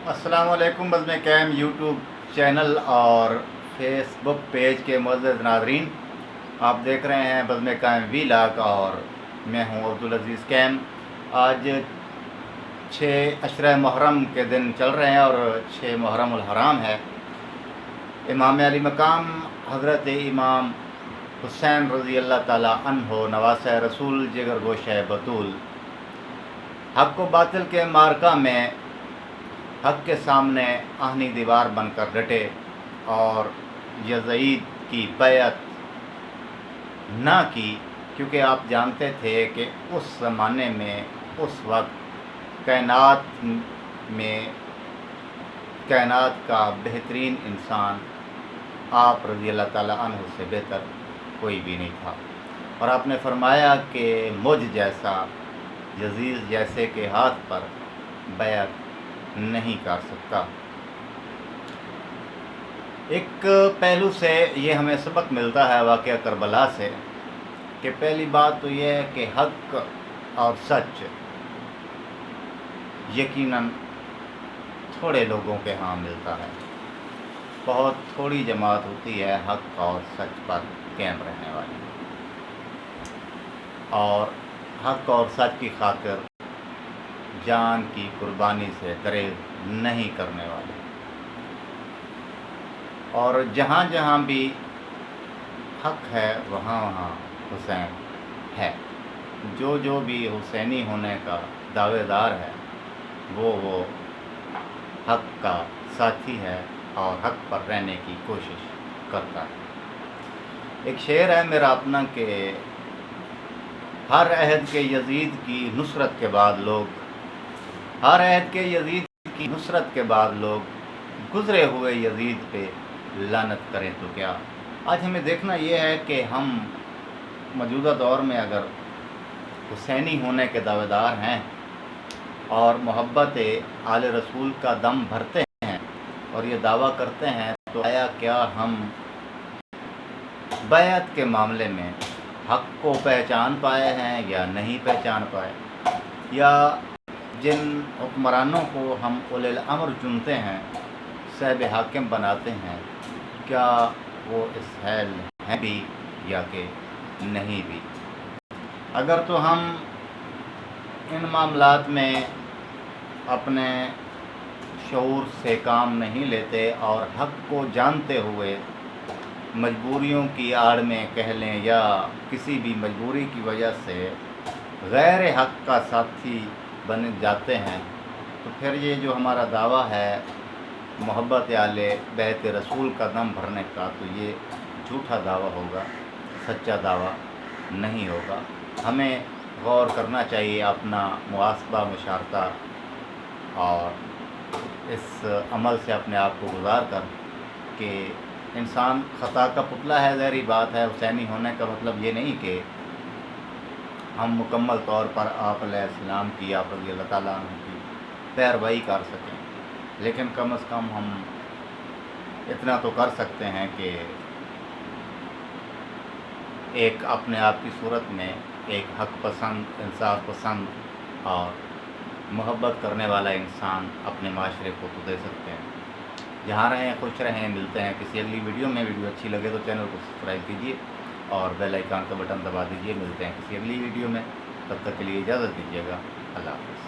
अस्सलाम वालेकुम। बज़्म cam YouTube channel और फेसबुक पेज के मुअज़्ज़ज़ नाज़रीन, आप देख रहे हैं बज़्म कैम वीलॉग और मैं हूं अब्दुल अज़ीज़ कैम। आज 6 अशरा मुहर्रम के दिन चल रहे हैं और 6 मुहर्रम उल हराम है। इमाम अली मकाम हज़रत इमाम हुसैन रज़ी अल्लाह ताला अन्हो नवासे रसूल जिगर गोशे बतूल हक़ व बातिल के मार्का में हक़ के सामने आहनी दीवार बनकर डटे और यज़ीद की बैअत ना की, क्योंकि आप जानते थे कि उस ज़माने में उस वक्त कायनात का बेहतरीन इंसान आप रज़ी अल्लाह ताला अन्हु से बेहतर कोई भी नहीं था। और आपने फरमाया कि मुझ जैसा यज़ीद जैसे के हाथ पर बैअत नहीं कर सकता। एक पहलू से ये हमें सबक मिलता है वाक़या करबला से कि पहली बात तो ये है कि हक़ और सच यकीनन थोड़े लोगों के यहाँ मिलता है। बहुत थोड़ी जमात होती है हक़ और सच पर कायम रहने वाली और हक़ और सच की खातिर जान की कुर्बानी से दरेज नहीं करने वाले। और जहाँ जहाँ भी हक़ है वहाँ वहाँ हुसैन है। जो जो भी हुसैनी होने का दावेदार है वो हक़ का साथी है और हक़ पर रहने की कोशिश करता है। एक शेर है मेरा अपना कि हर अहद के यज़ीद की नुसरत के बाद लोग गुज़रे हुए यज़ीद पे लानत करें तो क्या। आज हमें देखना ये है कि हम मौजूदा दौर में अगर हुसैनी होने के दावेदार हैं और मोहब्बत आले रसूल का दम भरते हैं और ये दावा करते हैं, तो आया क्या हम बैअत के मामले में हक़ को पहचान पाए हैं या नहीं पहचान पाए, या जिन हुक्मरानों को हम उलिल अम्र चुनते हैं, साहिब हाकिम बनाते हैं, क्या वो इस हाल हैं भी या कि नहीं भी। अगर तो हम इन मामलात में अपने शऊर से काम नहीं लेते और हक़ को जानते हुए मजबूरियों की आड़ में कह लें या किसी भी मजबूरी की वजह से गैर हक़ का साथी बन जाते हैं, तो फिर ये जो हमारा दावा है मोहब्बत आले बैत रसूल का दम भरने का, तो ये झूठा दावा होगा, सच्चा दावा नहीं होगा। हमें गौर करना चाहिए, अपना मुआसबा मुशारता और इस अमल से अपने आप को गुजार कर कि इंसान ख़ता का पुतला है। ज़ाहिरी बात है, हुसैनी होने का मतलब ये नहीं कि हम मुकम्मल तौर पर आप अलैहिस्सलाम की, आप रज़ी अल्लाह ताला अन्हु की पैरवाई कर सकें, लेकिन कम से कम हम इतना तो कर सकते हैं कि एक अपने आप की सूरत में एक हक़ पसंद, इंसाफ पसंद और मोहब्बत करने वाला इंसान अपने माशरे को तो दे सकते हैं। जहाँ रहें खुश रहें। मिलते हैं किसी अगली वीडियो में। वीडियो अच्छी लगे तो चैनल को सब्सक्राइब कीजिए और बेल आइकन का बटन दबा दीजिए। मिलते हैं किसी अगली वीडियो में, तब तक के लिए इजाज़त दीजिएगा। अल्लाह हाफ़िज़।